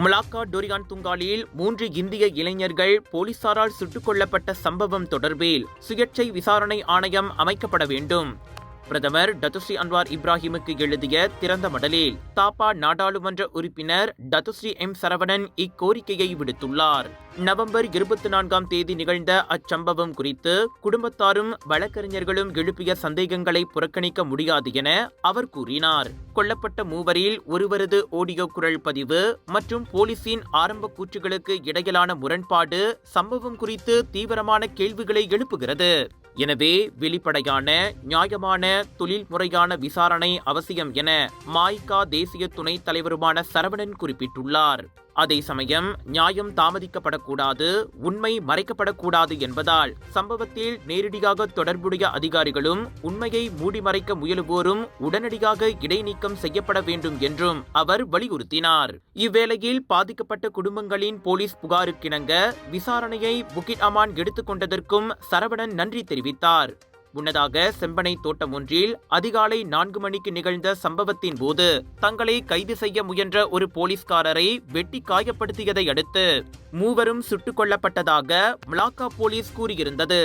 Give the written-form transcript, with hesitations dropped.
Malacca durian துங்காலில் 3 இந்திய இளைஞர்கள் போலீசாரால் சுட்டுக் கொல்லப்பட்ட சம்பவம் தொடர்பில் சுயேட்சை விசாரணை ஆணையம் அமைக்கப்பட வேண்டும். பிரதமர் டத்துஸ்ரீ அன்வார் இப்ராஹிமுக்கு எழுதிய திறந்த மடலில் தாப்பா நாடாளுமன்ற உறுப்பினர் டத்துஸ்ரீ எம் சரவணன் இக்கோரிக்கையை விடுத்துள்ளார். நவம்பர் 24ஆம் தேதி நிகழ்ந்த அச்சம்பவம் குறித்து குடும்பத்தாரும் வழக்கறிஞர்களும் எழுப்பிய சந்தேகங்களை புறக்கணிக்க முடியாது என அவர் கூறினார். கொல்லப்பட்ட மூவரில் ஒருவரது ஆடியோ குரல் பதிவு மற்றும் போலீசின் ஆரம்ப கூற்றுகளுக்கு இடையிலான முரண்பாடு சம்பவம் குறித்து தீவிரமான கேள்விகளை எழுப்புகிறது. எனவே வெளிப்படையான, நியாயமான, தொழில்முறையான விசாரணை அவசியம் என மாய்கா தேசிய துணைத் தலைவருமான சரவணன் குறிப்பிட்டுள்ளார். அதே சமயம் நியாயம் தாமதிக்கப்படக்கூடாது, உண்மை மறைக்கப்படக்கூடாது என்பதால் சம்பவத்தில் நேரடியாக தொடர்புடைய அதிகாரிகளும் உண்மையை மூடிமறைக்க முயலுவோரும் உடனடியாக இடைநீக்கம் செய்யப்பட வேண்டும் என்றும் அவர் வலியுறுத்தினார். இவ்வேளையில் பாதிக்கப்பட்ட குடும்பங்களின் போலீஸ் புகாருக்கிணங்க விசாரணையை புக்கிட் அமான் எடுத்துக் கொண்டதற்கும் சரவணன் நன்றி தெரிவித்தார். முன்னதாக செம்பனை தோட்டம் ஒன்றில் அதிகாலை 4 மணிக்கு நிகழ்ந்த சம்பவத்தின் போது தங்களை கைது செய்ய முயன்ற ஒரு போலீஸ்காரரை வெட்டி காயப்படுத்தியதை அடுத்து மூவரும் சுட்டுக் கொல்லப்பட்டதாக மலாக்கா போலீஸ் கூறியிருந்தது.